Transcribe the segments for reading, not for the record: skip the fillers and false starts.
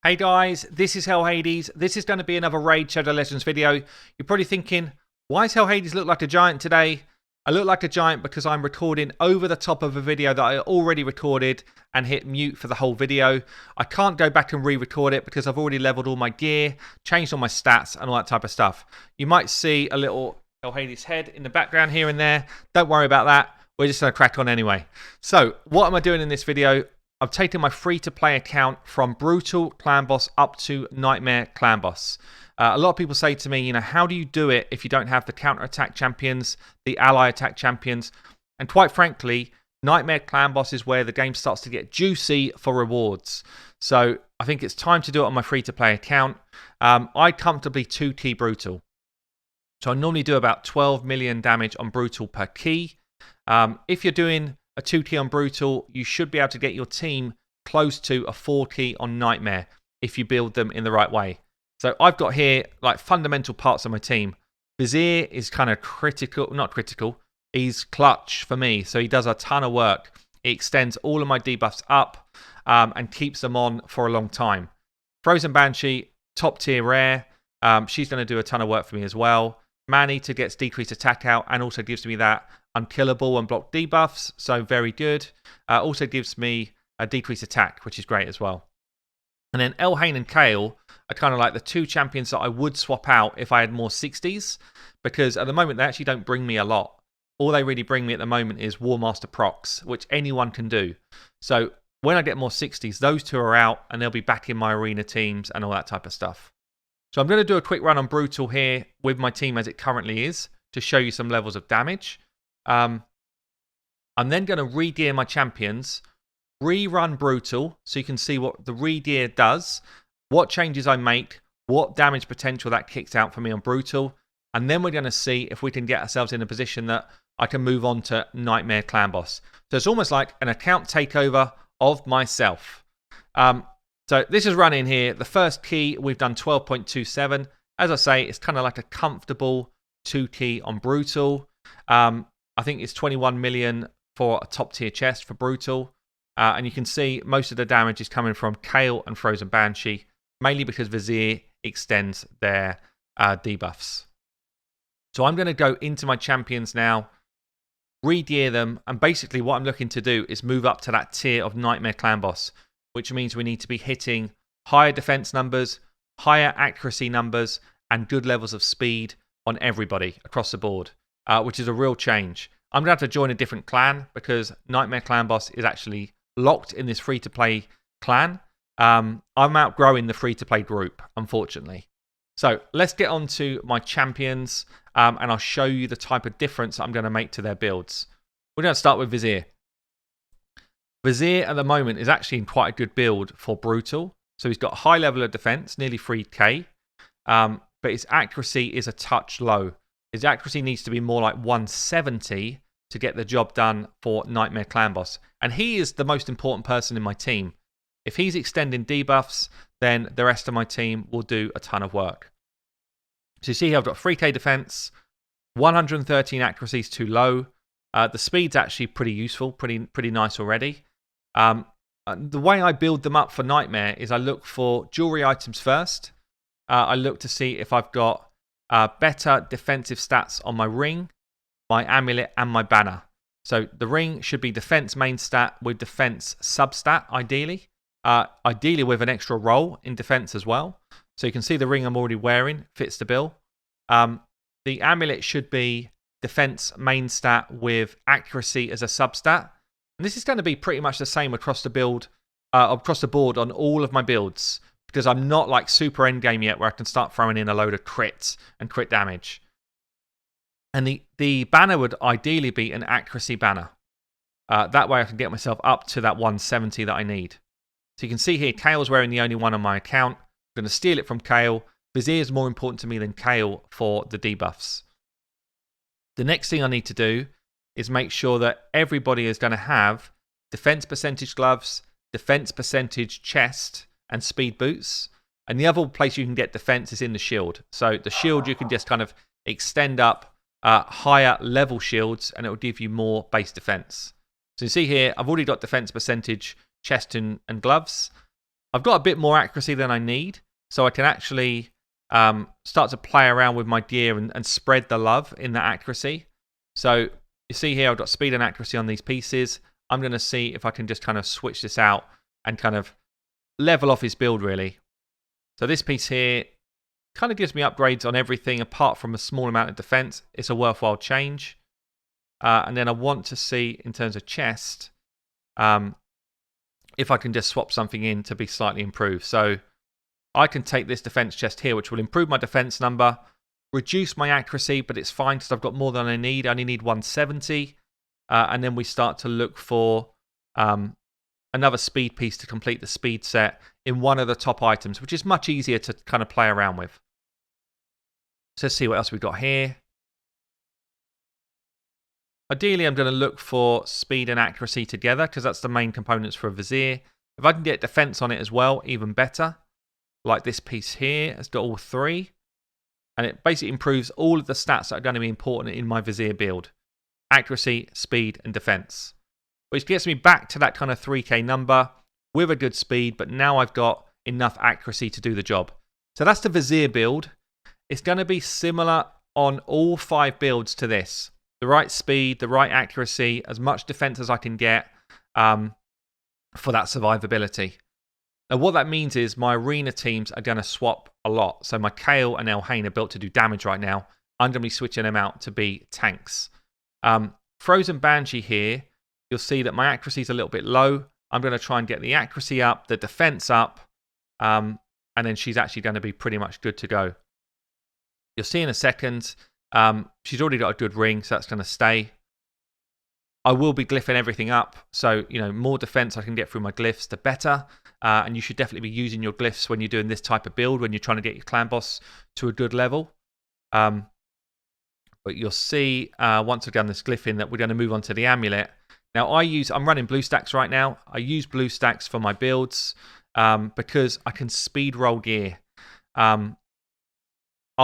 Hey guys, this is Elhane. This is going to be another Raid Shadow Legends video. You're probably thinking, why does Elhane look like a giant today? I look like a giant because I'm recording over the top of a video that I already recorded and hit mute for the whole video. I can't go back and re-record it because I've already leveled all my gear, changed all my stats and all that type of stuff. You might see a little Elhane's head in the background here and there. Don't worry about that. We're just going to crack on anyway. So, what am I doing in this video? I've taken my free-to-play account from Brutal Clan Boss up to Nightmare Clan Boss. A lot of people say to me, how do you do it if you don't have the counter-attack champions, the ally attack champions? And quite frankly, Nightmare Clan Boss is where the game starts to get juicy for rewards. So I think it's time to do it on my free-to-play account. I comfortably 2-key Brutal. So I normally do about 12 million damage on Brutal per key. If you're doing a 2-key on Brutal, you should be able to get your team close to a 4-key on Nightmare if you build them in the right way. So I've got here like fundamental parts of my team. Vizier is kind of not critical, he's clutch for me, so he does a ton of work. He extends all of my debuffs up and keeps them on for a long time. Frozen Banshee, top tier rare, she's going to do a ton of work for me as well. Man-Eater gets decreased attack out and also gives me that unkillable and block debuffs, so very good. Also gives me a decreased attack, which is great as well. And then Elhane and Kale are kind of like the two champions that I would swap out if I had more 60s, because at the moment they actually don't bring me a lot. All they really bring me at the moment is War Master procs, which anyone can do. So when I get more 60s, those two are out and they'll be back in my arena teams and all that type of stuff. So I'm going to do a quick run on Brutal here with my team as it currently is to show you some levels of damage. I'm then going to re-gear my champions, rerun Brutal so you can see what the re-gear does, what changes I make, what damage potential that kicks out for me on Brutal, and then we're going to see if we can get ourselves in a position that I can move on to Nightmare Clan Boss. So it's almost like an account takeover of myself. So this is running here. The first key, we've done 12.27. As I say, it's kind of like a comfortable 2-key on Brutal. I think it's 21 million for a top tier chest for Brutal. And you can see most of the damage is coming from Kale and Frozen Banshee, mainly because Vizier extends their debuffs. So I'm going to go into my champions now, re-gear them, and basically what I'm looking to do is move up to that tier of Nightmare Clan Boss, which means we need to be hitting higher defense numbers, higher accuracy numbers, and good levels of speed on everybody across the board. Which is a real change. I'm going to have to join a different clan because Nightmare Clan Boss is actually locked in this free-to-play clan. I'm outgrowing the free-to-play group, unfortunately. So let's get on to my champions and I'll show you the type of difference I'm going to make to their builds. We're going to start with Vizier. Vizier at the moment is actually in quite a good build for Brutal. So he's got a high level of defense, nearly 3k, but his accuracy is a touch low. His accuracy needs to be more like 170 to get the job done for Nightmare Clan Boss. And he is the most important person in my team. If he's extending debuffs, then the rest of my team will do a ton of work. So you see here I've got 3k defense, 113 accuracy is too low. The speed's actually pretty useful, pretty nice already. The way I build them up for Nightmare is I look for jewelry items first. I look to see if I've got better defensive stats on my ring, my amulet, and my banner. So the ring should be defense main stat with defense substat, ideally. Ideally with an extra roll in defense as well. So you can see the ring I'm already wearing fits the bill. The amulet should be defense main stat with accuracy as a substat. And this is going to be pretty much the same across the board on all of my builds, because I'm not like super endgame yet where I can start throwing in a load of crits and crit damage. And the banner would ideally be an accuracy banner. That way I can get myself up to that 170 that I need. So you can see here, Kale's wearing the only one on my account. I'm going to steal it from Kale. Vizier is more important to me than Kale for the debuffs. The next thing I need to do is make sure that everybody is going to have defense percentage gloves, defense percentage chest, and speed boots. And the other place you can get defense is in the shield. So the shield you can just kind of extend up higher level shields and it will give you more base defense. So you see here, I've already got defense percentage, chest and gloves. I've got a bit more accuracy than I need, so I can actually start to play around with my gear and spread the love in that accuracy. So you see here, I've got speed and accuracy on these pieces. I'm going to see if I can just kind of switch this out and kind of level off his build, really. So this piece here kind of gives me upgrades on everything apart from a small amount of defense. It's a worthwhile change. And then I want to see, in terms of chest, if I can just swap something in to be slightly improved. So I can take this defense chest here, which will improve my defense number, reduce my accuracy, but it's fine because I've got more than I need. I only need 170. And then we start to look for another speed piece to complete the speed set in one of the top items, which is much easier to kind of play around with. So let's see what else we've got here. Ideally, I'm going to look for speed and accuracy together because that's the main components for a Vizier. If I can get defense on it as well, even better. Like this piece here, it's got all three. And it basically improves all of the stats that are going to be important in my Vizier build. Accuracy, speed, and defense. Which gets me back to that kind of 3k number with a good speed, but now I've got enough accuracy to do the job. So that's the Vizier build. It's going to be similar on all 5 builds to this. The right speed, the right accuracy, as much defense as I can get for that survivability. And what that means is my arena teams are going to swap a lot. So my Kale and Elhane are built to do damage right now. I'm going to be switching them out to be tanks. Frozen Banshee here, you'll see that my accuracy is a little bit low. I'm going to try and get the accuracy up, the defense up, and then she's actually going to be pretty much good to go. You'll see in a second, she's already got a good ring, so that's going to stay. I will be glyphing everything up, so more defense I can get through my glyphs, the better. And you should definitely be using your glyphs when you're doing this type of build, when you're trying to get your clan boss to a good level. But you'll see once I've done this glyphing that we're going to move on to the amulet. Now I'm running BlueStacks right now. I use BlueStacks for my builds because I can speed roll gear. I'll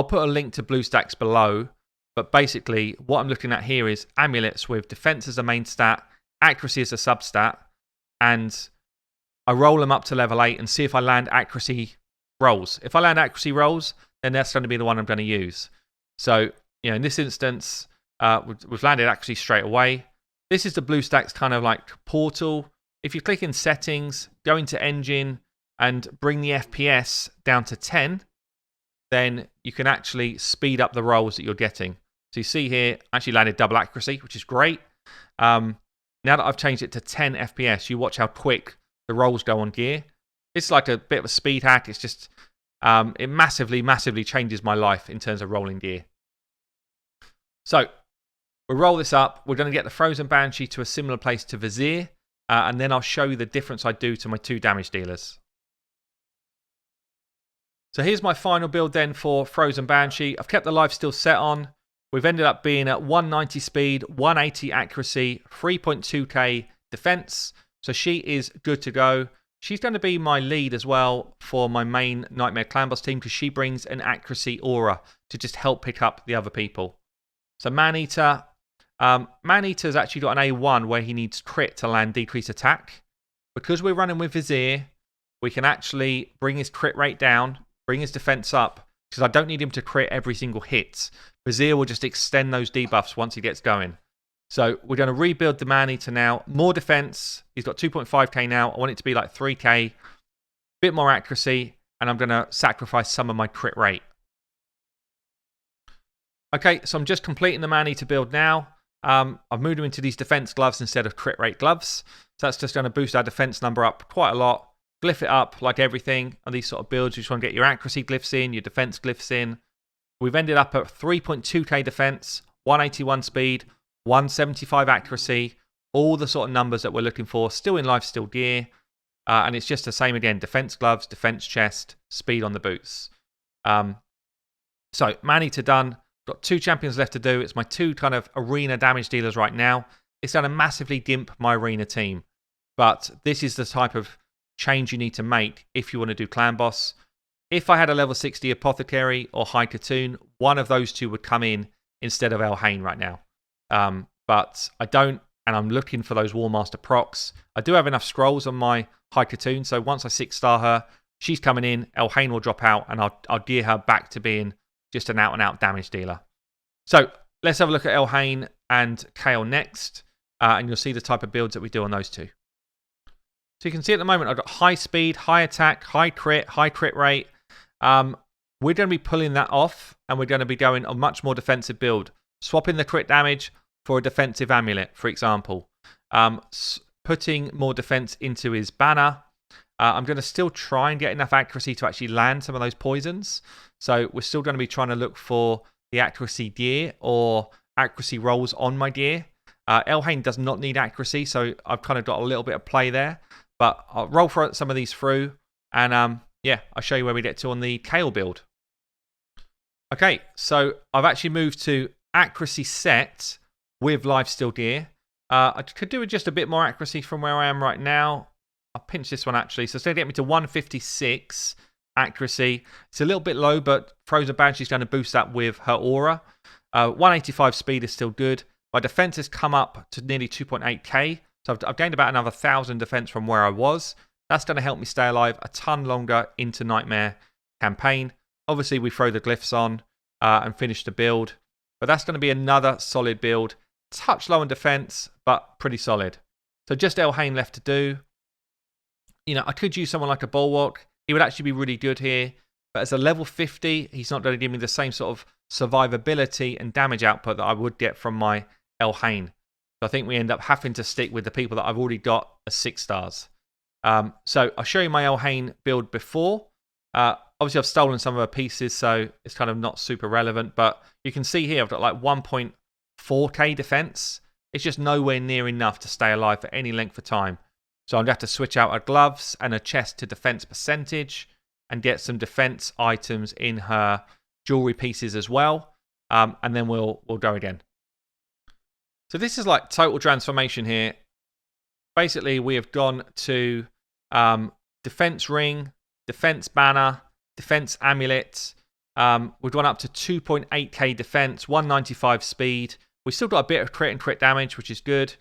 put a link to BlueStacks below, but basically what I'm looking at here is amulets with defense as a main stat, accuracy as a substat, and I roll them up to level 8 and see if I land accuracy rolls. If I land accuracy rolls, then that's going to be the one I'm going to use. So, in this instance, we've landed accuracy straight away. This is the BlueStacks kind of like portal. If you click in settings, go into engine, and bring the FPS down to 10, then you can actually speed up the rolls that you're getting. So you see here, I actually landed double accuracy, which is great. Now that I've changed it to 10 FPS, you watch how quick the rolls go on gear. It's like a bit of a speed hack. It's just, it massively changes my life in terms of rolling gear. So we'll roll this up. We're going to get the Frozen Banshee to a similar place to Vizier, and then I'll show you the difference I do to my 2 damage dealers. So here's my final build then for Frozen Banshee. I've kept the lifesteal set on. We've ended up being at 190 speed, 180 accuracy, 3.2k defense. So she is good to go. She's going to be my lead as well for my main Nightmare Clan Boss team because she brings an accuracy aura to just help pick up the other people. So Maneater. Maneater's actually got an A1 where he needs crit to land decreased attack. Because we're running with Vizier, we can actually bring his crit rate down, bring his defense up, because I don't need him to crit every single hit. Vizier will just extend those debuffs once he gets going. So we're going to rebuild the Maneater now. More defense. He's got 2.5k now. I want it to be like 3k. Bit more accuracy. And I'm going to sacrifice some of my crit rate. Okay, so I'm just completing the Maneater build now. I've moved him into these defense gloves instead of crit rate gloves. So that's just going to boost our defense number up quite a lot. Glyph it up like everything on these sort of builds. You just want to get your accuracy glyphs in, your defense glyphs in. We've ended up at 3.2k defense, 181 speed, 175 accuracy, all the sort of numbers that we're looking for, still in lifesteal gear. And it's just the same again, defense gloves, defense chest, speed on the boots. So Maneater done. Got 2 champions left to do. It's my 2 kind of arena damage dealers right now. It's going to massively gimp my arena team. But this is the type of change you need to make if you want to do clan boss. If I had a level 60 apothecary or high Katoon, one of those 2 would come in instead of Elhane right now. But I don't and I'm looking for those War Master procs. I do have enough scrolls on my High Katoon, so once I 6-star her, she's coming in, Elhane will drop out, and I'll gear her back to being just an out-and-out damage dealer. So let's have a look at Elhane and Kayle next, and you'll see the type of builds that we do on those two. So you can see at the moment I've got high speed, high attack, high crit rate. We're going to be pulling that off, and we're going to be going a much more defensive build. Swapping the crit damage for a defensive amulet, for example. Putting more defense into his banner. I'm going to still try and get enough accuracy to actually land some of those poisons. So we're still going to be trying to look for the accuracy gear or accuracy rolls on my gear. Elhane does not need accuracy, so I've kind of got a little bit of play there. But I'll roll for some of these through, and yeah, I'll show you where we get to on the Kayle build. Okay, so I've actually moved to accuracy set with lifesteal gear. I could do with just a bit more accuracy from where I am right now. I'll pinch this one actually. So it's going to get me to 156 accuracy. It's a little bit low, but Frozen Banshee is going to boost that with her aura. 185 speed is still good. My defense has come up to nearly 2.8k. So I've gained about another 1,000 defense from where I was. That's going to help me stay alive a ton longer into Nightmare campaign. Obviously, we throw the glyphs on and finish the build. But that's going to be another solid build. Touch low on defense, but pretty solid. So just Elhane left to do. You know, I could use someone like a Bulwark. He would actually be really good here. But as a level 50, he's not going to give me the same sort of survivability and damage output that I would get from my Elhane. So I think we end up having to stick with the people that I've already got as 6 stars. So I'll show you my Elhane build before. Obviously, I've stolen some of her pieces, so it's kind of not super relevant. But you can see here, I've got like 1.4k defense. It's just nowhere near enough to stay alive for any length of time. So I'm going to have to switch out her gloves and her chest to defense percentage and get some defense items in her jewelry pieces as well. And then we'll go again. So this is like total transformation here. Basically, we have gone to defense ring, defense banner, defense amulet. We've gone up to 2.8k defense, 195 speed. We've still got a bit of crit and crit damage, which is good.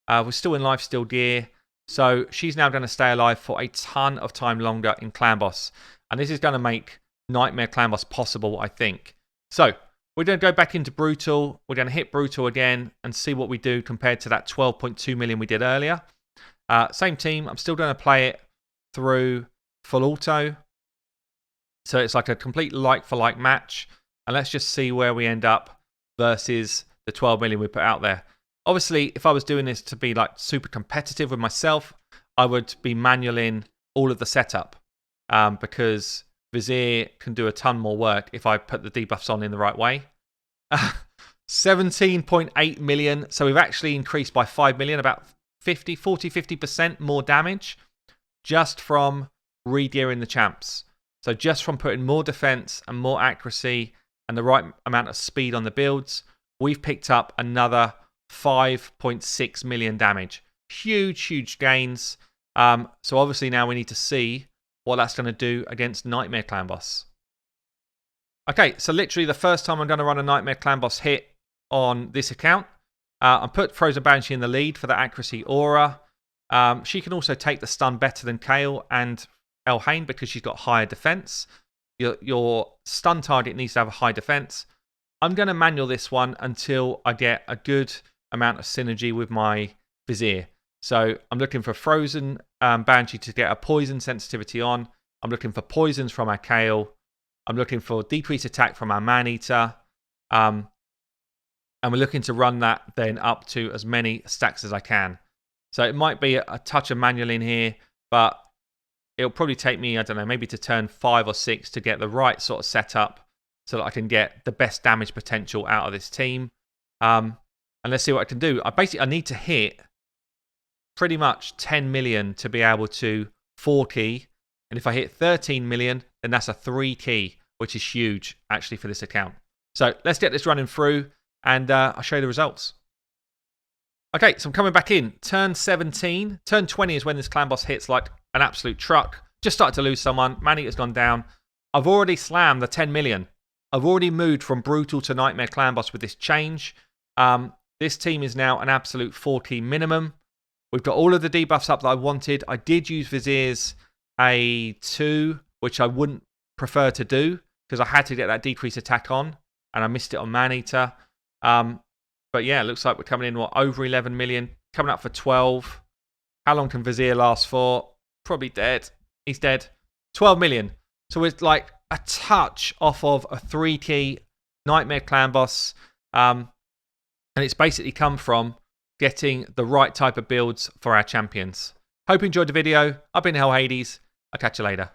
We're still in lifesteal gear. So she's now going to stay alive for a ton of time longer in Clan Boss. And this is going to make Nightmare Clan Boss possible, I think. So we're going to go back into Brutal. We're going to hit Brutal again and see what we do compared to that 12.2 million we did earlier. Same team. I'm still going to play it through full auto. So it's like a complete like-for-like match. And let's just see where we end up versus the 12 million we put out there. Obviously, if I was doing this to be like super competitive with myself, I would be manualing all of the setup because Vizier can do a ton more work if I put the debuffs on in the right way. 17.8 million. So we've actually increased by 5 million, about 50% more damage just from re-gearing the champs. So just from putting more defense and more accuracy and the right amount of speed on the builds, we've picked up another 5.6 million damage. Huge gains. So obviously now we need to see what that's going to do against Nightmare Clan Boss. Okay, so literally the first time I'm going to run a Nightmare Clan Boss hit on this account. I put Frozen Banshee in the lead for the accuracy aura. She can also take the stun better than Kayle and Elhane because she's got higher defense. Your stun target needs to have a high defense. I'm going to manual this one until I get a good amount of synergy with my Vizier. So I'm looking for Frozen Banshee to get a poison sensitivity on. I'm looking for poisons from our Kayle. I'm looking for decreased attack from our Man-Eater. And we're looking to run that then up to as many stacks as I can. So it might be a touch of manual in here, but it'll probably take me, I don't know, maybe to turn 5 or 6 to get the right sort of setup so that I can get the best damage potential out of this team. And let's see what I can do. I need to hit pretty much 10 million to be able to 4-key. And if I hit 13 million, then that's a 3-key, which is huge, actually, for this account. So let's get this running through, and I'll show you the results. Okay, so I'm coming back in. Turn 17. Turn 20 is when this Clan Boss hits like an absolute truck. Just started to lose someone. Man-Eater's gone down. I've already slammed the 10 million. I've already moved from Brutal to Nightmare Clan Boss with this change. This team is now an absolute 40 minimum. We've got all of the debuffs up that I wanted. I did use Vizier's A2, which I wouldn't prefer to do because I had to get that decreased attack on, and I missed it on Maneater. But yeah, it looks like we're coming in, over 11 million, coming up for 12. How long can Vizier last for? Probably dead. He's dead. 12 million. So it's like a touch off of a 3-key Nightmare Clan boss. And it's basically come from getting the right type of builds for our champions. Hope you enjoyed the video. I've been Hell Hades. I'll catch you later.